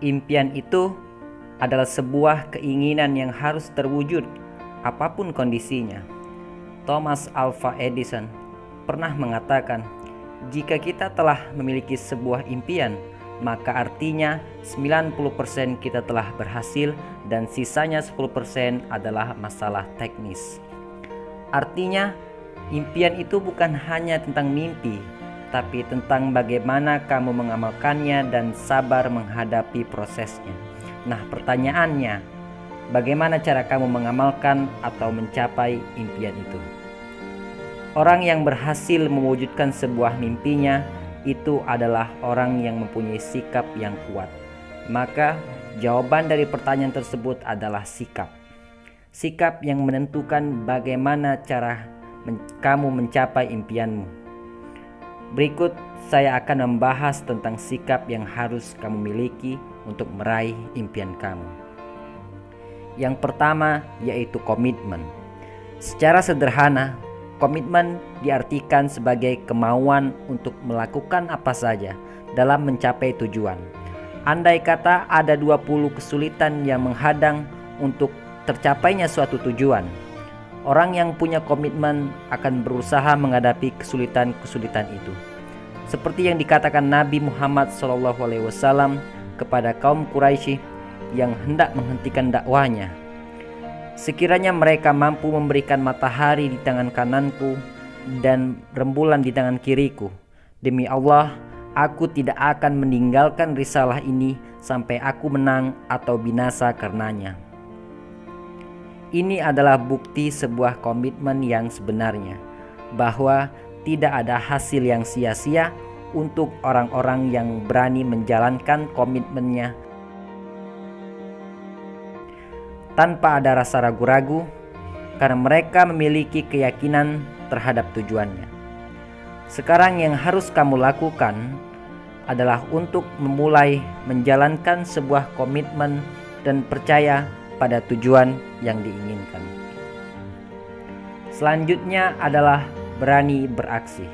Impian itu adalah sebuah keinginan yang harus terwujud apapun kondisinya. Thomas Alva Edison pernah mengatakan, jika kita telah memiliki sebuah impian, maka artinya 90% kita telah berhasil dan sisanya 10% adalah masalah teknis. Artinya, impian itu bukan hanya tentang mimpi, tapi tentang bagaimana kamu mengamalkannya dan sabar menghadapi prosesnya. Nah, pertanyaannya, bagaimana cara kamu mengamalkan atau mencapai impian itu? Orang yang berhasil mewujudkan sebuah mimpinya itu adalah orang yang mempunyai sikap yang kuat. Maka jawaban dari pertanyaan tersebut adalah sikap. Sikap yang menentukan bagaimana cara kamu mencapai impianmu. Berikut saya akan membahas tentang sikap yang harus kamu miliki untuk meraih impian kamu. Yang pertama yaitu komitmen. Secara sederhana, komitmen diartikan sebagai kemauan untuk melakukan apa saja dalam mencapai tujuan. Andai kata ada 20 kesulitan yang menghadang untuk tercapainya suatu tujuan, orang yang punya komitmen akan berusaha menghadapi kesulitan-kesulitan itu. Seperti yang dikatakan Nabi Muhammad SAW kepada kaum Quraisy yang hendak menghentikan dakwahnya. Sekiranya mereka mampu memberikan matahari di tangan kananku dan rembulan di tangan kiriku, demi Allah, aku tidak akan meninggalkan risalah ini sampai aku menang atau binasa karenanya. Ini adalah bukti sebuah komitmen yang sebenarnya, bahwa tidak ada hasil yang sia-sia untuk orang-orang yang berani menjalankan komitmennya tanpa ada rasa ragu-ragu, karena mereka memiliki keyakinan terhadap tujuannya. Sekarang yang harus kamu lakukan adalah untuk memulai menjalankan sebuah komitmen dan percaya pada tujuan yang diinginkan. Selanjutnya adalah berani beraksi.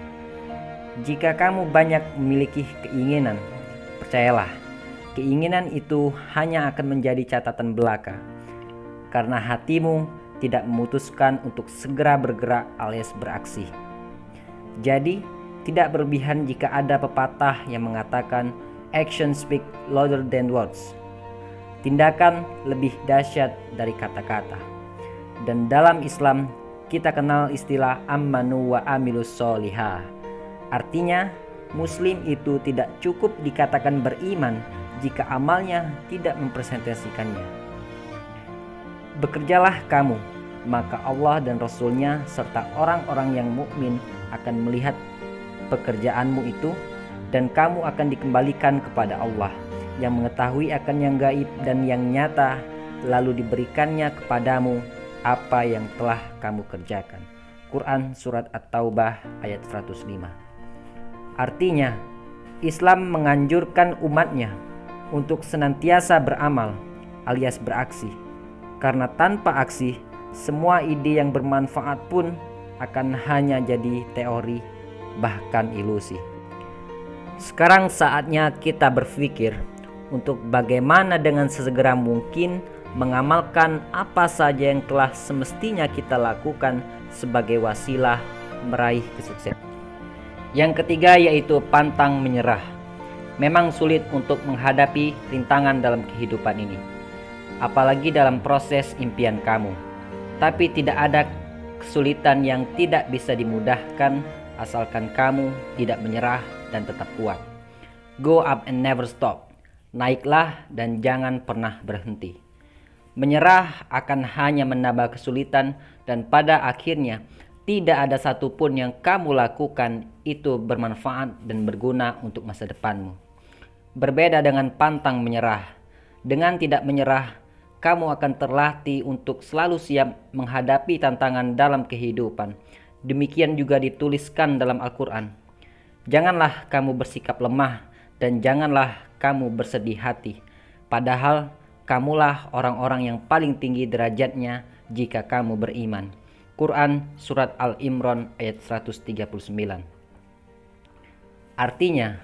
Jika kamu banyak memiliki keinginan, percayalah, keinginan itu hanya akan menjadi catatan belaka, karena hatimu tidak memutuskan untuk segera bergerak alias beraksi. Jadi, tidak berlebihan jika ada pepatah yang mengatakan action speak louder than words. Tindakan lebih dahsyat dari kata-kata. Dan dalam Islam, kita kenal istilah ammanu wa amilus sholihah. Artinya, Muslim itu tidak cukup dikatakan beriman jika amalnya tidak mempresentasikannya. Bekerjalah kamu, maka Allah dan Rasul-Nya serta orang-orang yang mukmin akan melihat pekerjaanmu itu, dan kamu akan dikembalikan kepada Allah yang mengetahui akan yang gaib dan yang nyata, lalu diberikannya kepadamu apa yang telah kamu kerjakan. Quran Surat At-Taubah ayat 105. Artinya, Islam menganjurkan umatnya untuk senantiasa beramal alias beraksi, karena tanpa aksi, semua ide yang bermanfaat pun akan hanya jadi teori, bahkan ilusi. Sekarang saatnya kita berpikir untuk bagaimana dengan sesegera mungkin mengamalkan apa saja yang telah semestinya kita lakukan sebagai wasilah meraih kesuksesan. Yang ketiga yaitu pantang menyerah. Memang sulit untuk menghadapi rintangan dalam kehidupan ini, apalagi dalam proses impian kamu. Tapi tidak ada kesulitan yang tidak bisa dimudahkan asalkan kamu tidak menyerah dan tetap kuat. Go up and never stop. Naiklah dan jangan pernah berhenti. Menyerah akan hanya menambah kesulitan, dan pada akhirnya tidak ada satupun yang kamu lakukan itu bermanfaat dan berguna untuk masa depanmu. Berbeda dengan pantang menyerah. Dengan tidak menyerah, kamu akan terlatih untuk selalu siap menghadapi tantangan dalam kehidupan. Demikian juga dituliskan dalam Al-Quran. Janganlah kamu bersikap lemah dan janganlah kamu bersedih hati, padahal kamulah orang-orang yang paling tinggi derajatnya jika kamu beriman. Quran Surat Al-Imran ayat 139. Artinya,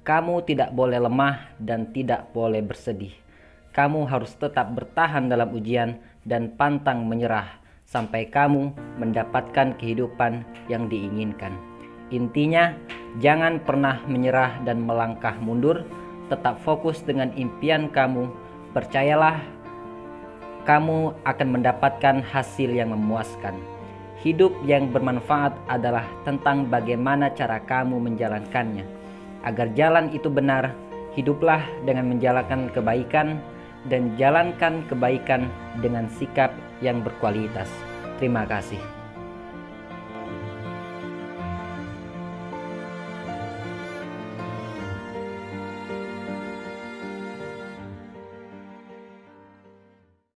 Kamu tidak boleh lemah dan tidak boleh bersedih. Kamu harus tetap bertahan dalam ujian dan pantang menyerah sampai kamu mendapatkan kehidupan yang diinginkan. Intinya, jangan pernah menyerah dan melangkah mundur. Tetap fokus dengan impian kamu. Percayalah, kamu akan mendapatkan hasil yang memuaskan. Hidup yang bermanfaat adalah tentang bagaimana cara kamu menjalankannya. Agar jalan itu benar, hiduplah dengan menjalankan kebaikan dan jalankan kebaikan dengan sikap yang berkualitas. Terima kasih.